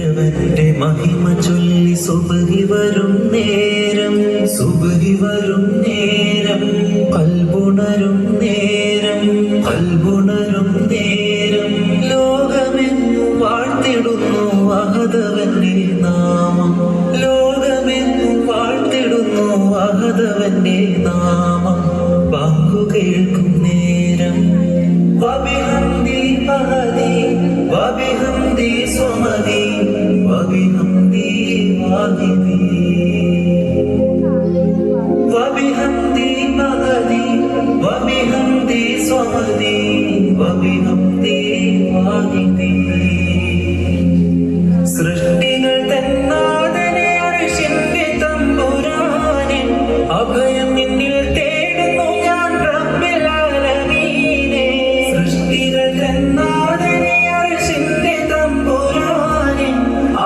അവന്റെ മഹിമ ചൊല്ലി സുബഹി വരും നേരം, സുബഹി വരും നേരം, കൽബുണരും നേരം, കൽബുണരും നേരം, ലോകമെങ്ങും വാഴ്ത്തിടുന്നു അഹദവന്റെ നാമം, ലോകമെങ്ങും വാഴ്ത്തിടുന്നു അഹദവന്റെ നാമം. ബാങ്കു കേൾക്കും നേരം വബിഹംദി അഹദി വബിഹംദി സ്വമദി വബിഹംദി വാഹിദി വബിഹംദി അഹദി വബിഹംദി സ്വമദി വബിഹംദി വാഹിദി. സൃഷ്ടികൾ തന്നാദനെ അർശിന്റെ തമ്പുരാനെ, അഭയം നിന്നിൽ തേടുന്നു ഞാൻ റബ്ബിൽ ആലമീനെ. സൃഷ്ടികൾ തന്നാദനെ അർശിന്റെ തമ്പുരാനെ,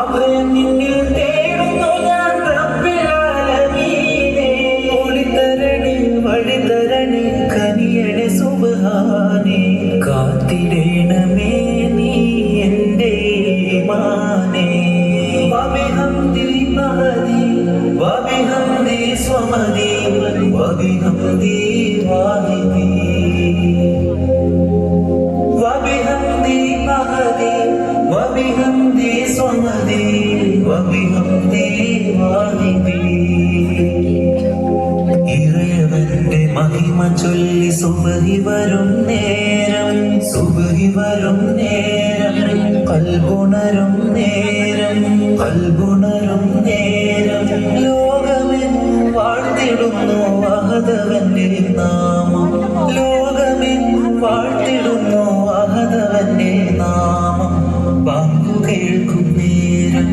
അഭയം നിന്നിൽ തേടുന്നു ഞാൻ റബ്ബിൽ ആലമീനെ. ഒളിതരണേ വഴിതരണേ കനിയണേ സുബ്ഹാനേ, കാത്തിടേണമേ നീ എൻ്റെ ഈമാനെ. വബിഹംദി അഹദി വബിഹംദി സ്വമദി വബിഹംദി വാഹിദി വബിഹംദി അഹദി വബിഹംദി സ്വമദി വബിഹംദി വാഹിദി. ഇറയവന്റെ മഹിമ ചൊല്ലി സുബഹി വരും നേരം, സുബഹി വരും നേരം, കൽബുണരും നേരം, കൽബുണരും നേരം, ലോകമെങ്ങും വാഴ്ത്തിടുന്നു അഹദവന്റെ നാമം, ലോകമെങ്ങും വാഴ്ത്തിടുന്നു അഹദവന്റെ നാമം. ബാങ്കു കേൾക്കും നേരം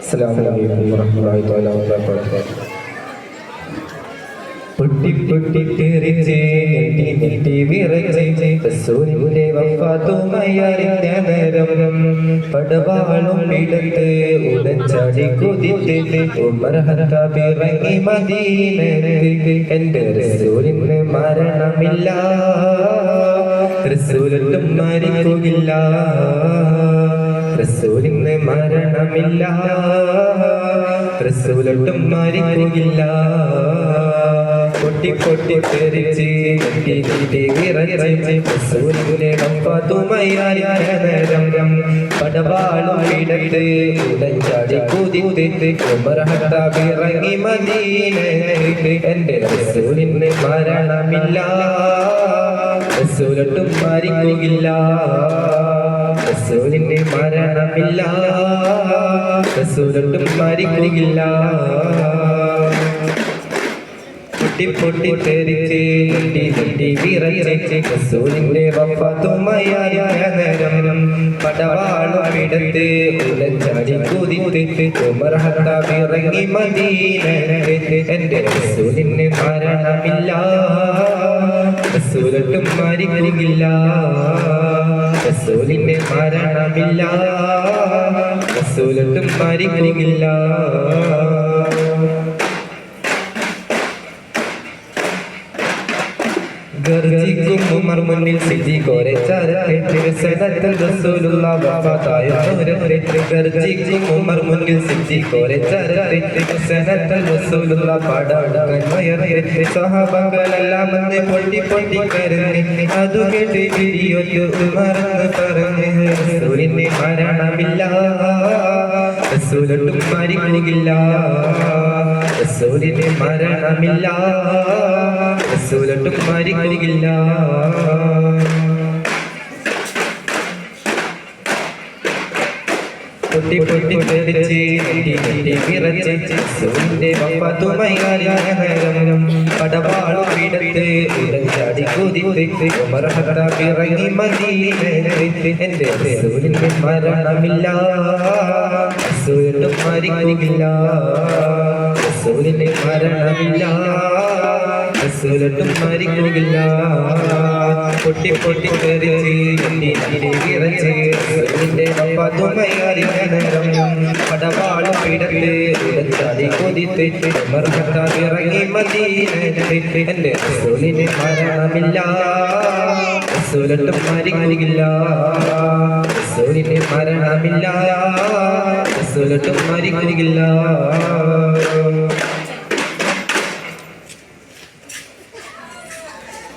അസ്സലാമു വറഹ്മത്തുള്ളാഹി തആല വബറകാതുഹു. പൊട്ടി പൊട്ടി തെറിച്ച് ഞെട്ടി ഞെട്ടി വിറച്ച് റസൂലിന്റെ വഫാത്തുമയറിഞ്ഞ നേരം, പടവാളും പിടത്ത് ഉടച്ചാടി കുതിത്ത് ഉമർ ഖത്താബ് ഇറങ്ങി മദീനത്ത്. എന്റെ റസൂലിന് മരണമില്ല, റസൂലൊട്ടും മരിക്കുകയില്ല, റസൂലിന് മരണമില്ല, റസൂലൊട്ടും മരിക്കുകയില്ല. പൊട്ടി പൊട്ടി തെറിച്ച് ഞെട്ടി ഞെട്ടി വിറച്ച് റസൂലിന്റെ വഫാത്തുമയറിഞ്ഞ നേരം, പടവാളും പിടത്ത് ഉടച്ചാടി കുതിത്ത് ഉമർ ഖത്താബ് ഇറങ്ങി മദീനത്ത്. എന്റെ റസൂലിന് മരണമില്ല, റസൂലൊട്ടും മരിക്കുകയില്ല, റസൂലിന് മരണമില്ല, റസൂലൊട്ടും മരിക്കുകയില്ല. പൊട്ടി പൊട്ടി തെറിച്ച് ഞെട്ടി ഞെട്ടി വിറച്ച് റസൂലിന്റെ വഫാത്തുമയറിഞ്ഞ നേരം, പടവാളും പിടത്ത് ഉടച്ചാടി കുതിത്ത് ഉമർ ഖത്താബ് ഇറങ്ങി മദീനത്ത്. എന്റെ റസൂലിന് മരണമില്ല, റസൂലൊട്ടും മരിക്കുകയില്ല, റസൂലിന് മരണമില്ല, റസൂലൊട്ടും മരിക്കുകയില്ല. ഗർജിക്കും ഉമർ മുന്നിൽ സിജി കോരെ ചരത്തിൽ റസൂലുള്ളാഹ് വഫാത്തായ ദൂരത്ത്. ഗർജിക്കും ഉമർ മുന്നിൽ സിജി കോരെ ചരത്തിൽ റസൂലുള്ളാഹ് പാടാടാൻ വയറത്ത്. സഹാബകളെല്ലാം വന്ന് പൊട്ടി പൊട്ടി കരഞ്ഞ് അതു കേട്ട് പിരിയൊരു ഉമറെന്ന് പറഞ്ഞ് റസൂലിന് മരണമില്ല, റസൂലൊട്ടും മരിക്കുകയില്ല, റസൂലിന് മരണമില്ല, റസൂലൊട്ടും മരിക്കുകയില്ല. പൊട്ടി പൊട്ടി തെറിച്ച് ഞെട്ടി ഞെട്ടി വിറച്ച് റസൂലിന്റെ വഫാത്തുമയറിഞ്ഞ നേരം, പടവാളും പിടത്ത് ഉടച്ചാടി കുതിത്ത് ഉമർ ഖത്താബ് ഇറങ്ങി മദീനത്ത്. എന്റെ റസൂലിന് മരണമില്ല, റസൂലൊട്ടും മരിക്കുകയില്ല, റസൂലിന് മരണമില്ല റസൂലൊട്ടും മരിക്കുകയില്ല പൊട്ടി പൊട്ടി വിറച്ച് റസൂലിന്റെ വഫാത്തുമൈകാരിനേരം പടവാളും പിടത്ത് ഉടച്ചാടി കൊതിത്ത് ഇറങ്ങി മദീനത്ത് എന്റെ റസൂലിന് മരണമില്ല റസൂലൊട്ടും മരിക്കുകയില്ല റസൂലിന് മരണമില്ല റസൂലൊട്ടും മരിക്കുകയില്ല